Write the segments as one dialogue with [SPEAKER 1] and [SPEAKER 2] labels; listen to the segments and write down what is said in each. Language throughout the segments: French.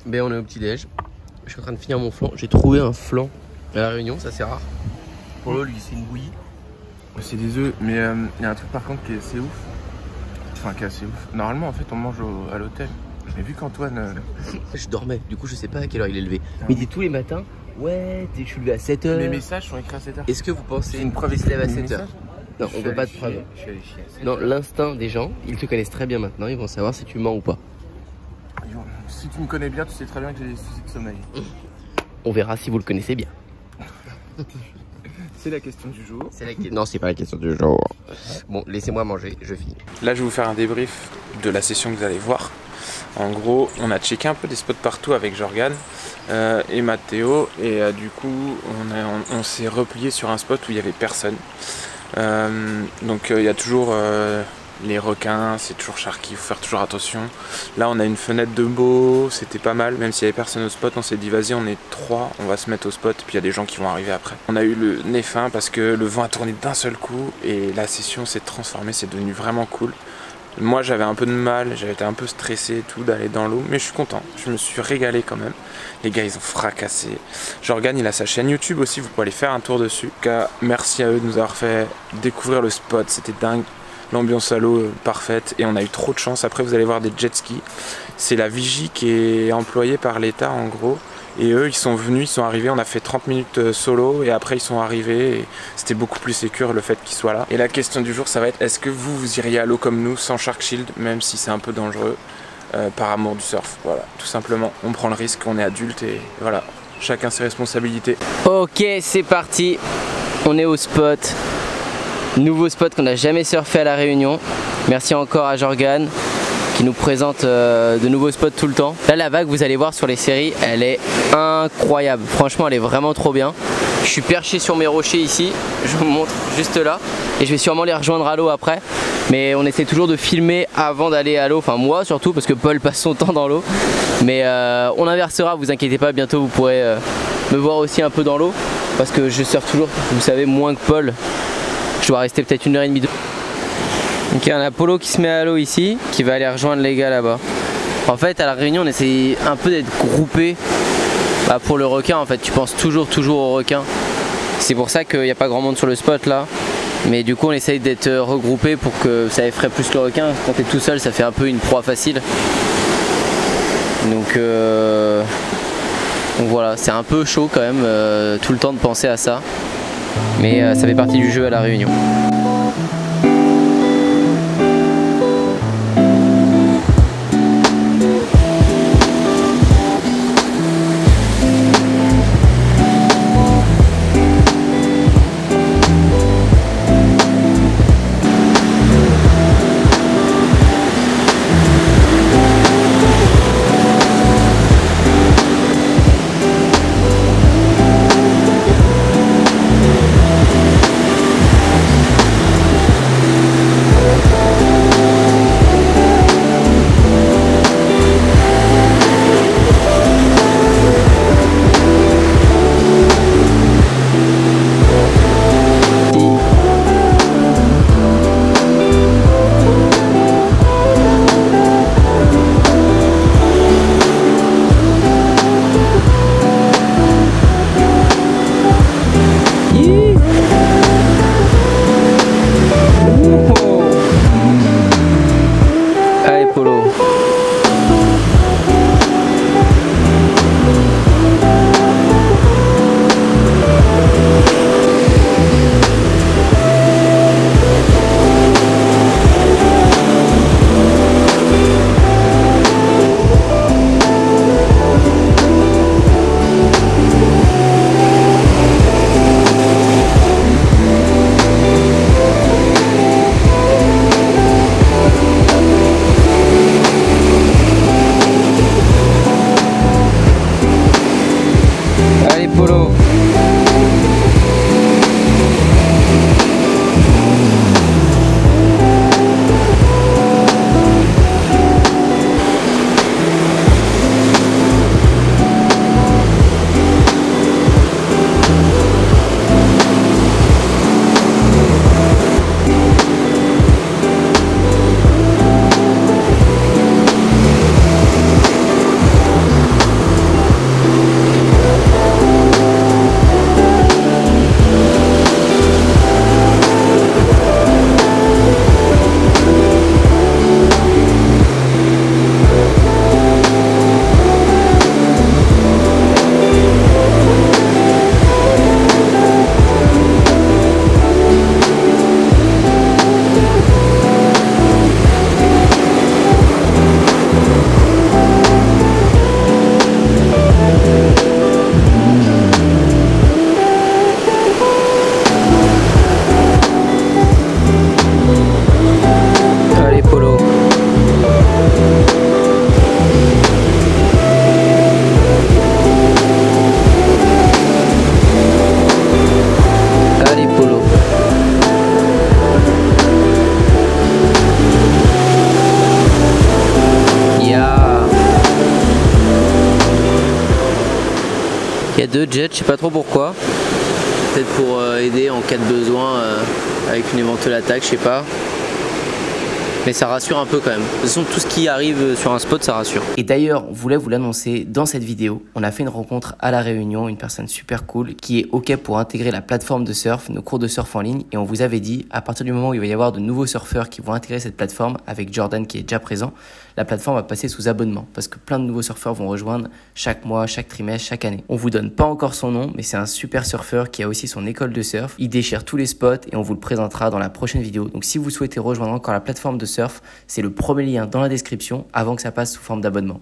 [SPEAKER 1] Ben on est au petit-déj. Je suis en train de finir mon flan. J'ai trouvé un flan à La Réunion, ça c'est rare. Pour l'eau, lui, c'est une bouillie.
[SPEAKER 2] C'est des œufs, mais il y a un truc par contre qui est assez ouf. Enfin, qui est assez ouf. Normalement, en fait, on mange à l'hôtel. Mais vu qu'Antoine.
[SPEAKER 1] Je dormais, du coup, je sais pas à quelle heure il est levé. Mais il dit tous les matins, ouais, je suis levé à 7h.
[SPEAKER 2] Les messages sont écrits à 7h.
[SPEAKER 1] Est-ce que vous pensez
[SPEAKER 2] une preuve
[SPEAKER 1] qu'il se lève à
[SPEAKER 2] écrite,
[SPEAKER 1] 7h? Non, on veut pas de preuve.
[SPEAKER 2] Je suis allé chier à 7h.
[SPEAKER 1] Non, l'instinct des gens, ils te connaissent très bien maintenant, ils vont savoir si tu mens ou pas.
[SPEAKER 2] Si tu me connais bien, tu sais très bien que j'ai des soucis de sommeil.
[SPEAKER 1] On verra si vous le connaissez bien.
[SPEAKER 2] C'est la question du jour.
[SPEAKER 1] Non, c'est pas la question du jour. Bon, laissez-moi manger, je finis.
[SPEAKER 2] Là, je vais vous faire un débrief de la session que vous allez voir. En gros, on a checké un peu des spots partout avec Jorgan et Mathéo. Et du coup, on s'est replié sur un spot où il n'y avait personne. Donc, il y a toujours les requins, c'est toujours sharky, il faut faire toujours attention. Là, on a une fenêtre de beau, c'était pas mal. Même s'il n'y avait personne au spot, on s'est dit, vas-y, on est 3, on va se mettre au spot. Et puis, il y a des gens qui vont arriver après. On a eu le nez fin parce que le vent a tourné d'un seul coup. Et la session s'est transformée, c'est devenu vraiment cool. Moi j'avais un peu de mal, j'avais été un peu stressé et tout d'aller dans l'eau, mais je suis content, je me suis régalé quand même. Les gars ils ont fracassé. Jorgan il a sa chaîne YouTube aussi, vous pouvez aller faire un tour dessus. En tout cas, merci à eux de nous avoir fait découvrir le spot, c'était dingue. L'ambiance à l'eau parfaite et on a eu trop de chance. Après vous allez voir des jet skis. C'est la vigie qui est employée par l'État en gros. Et eux ils sont venus, ils sont arrivés, on a fait 30 minutes solo et après ils sont arrivés et c'était beaucoup plus sécure le fait qu'ils soient là. Et la question du jour ça va être, est-ce que vous iriez à l'eau comme nous sans Shark Shield, même si c'est un peu dangereux par amour du surf? Voilà, tout simplement, on prend le risque, on est adulte et voilà, chacun ses responsabilités.
[SPEAKER 1] Ok, c'est parti, on est au spot. Nouveau spot qu'on n'a jamais surfé à La Réunion. Merci encore à Jorgan qui nous présente de nouveaux spots tout le temps. Là la vague, vous allez voir sur les séries, elle est incroyable. Franchement elle est vraiment trop bien. Je suis perché sur mes rochers ici, je vous montre juste là. Et je vais sûrement les rejoindre à l'eau après. Mais on essaie toujours de filmer avant d'aller à l'eau. Enfin moi surtout parce que Paul passe son temps dans l'eau. Mais on inversera, vous inquiétez pas, bientôt vous pourrez me voir aussi un peu dans l'eau. Parce que je surfe toujours, vous savez, moins que Paul. Je dois rester peut-être 1h30 de... Donc il y a un Apollo qui se met à l'eau ici, qui va aller rejoindre les gars là-bas. En fait à La Réunion on essaie un peu d'être groupé pour le requin en fait, tu penses toujours au requin. C'est pour ça qu'il n'y a pas grand monde sur le spot là. Mais du coup on essaye d'être regroupé pour que ça effraie plus le requin. Quand tu es tout seul ça fait un peu une proie facile. Donc voilà, c'est un peu chaud quand même tout le temps de penser à ça. Mais ça fait partie du jeu à La Réunion. Il y a 2 jets, je sais pas trop pourquoi. Peut-être pour aider en cas de besoin avec une éventuelle attaque, je sais pas. Mais ça rassure un peu quand même. De toute façon, tout ce qui arrive sur un spot, ça rassure. Et d'ailleurs, on voulait vous l'annoncer dans cette vidéo. On a fait une rencontre à La Réunion, une personne super cool qui est OK pour intégrer la plateforme de surf, nos cours de surf en ligne. Et on vous avait dit, à partir du moment où il va y avoir de nouveaux surfeurs qui vont intégrer cette plateforme, avec Jordan qui est déjà présent, la plateforme va passer sous abonnement parce que plein de nouveaux surfeurs vont rejoindre chaque mois, chaque trimestre, chaque année. On vous donne pas encore son nom, mais c'est un super surfeur qui a aussi son école de surf. Il déchire tous les spots et on vous le présentera dans la prochaine vidéo. Donc si vous souhaitez rejoindre encore la plateforme de surf, c'est le premier lien dans la description avant que ça passe sous forme d'abonnement.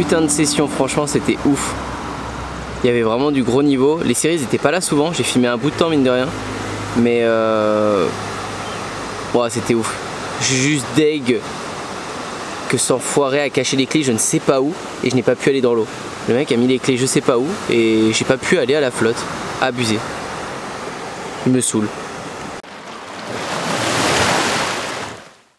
[SPEAKER 1] putain de session, franchement c'était ouf. Il y avait vraiment du gros niveau. Les séries n'étaient pas là souvent, j'ai filmé un bout de temps mine de rien. Mais ouais, c'était ouf. Je suis juste deg que cet enfoiré a caché les clés je ne sais pas où et je n'ai pas pu aller dans l'eau. Le mec a mis les clés je sais pas où et j'ai pas pu aller à la flotte. Abusé. Il me saoule.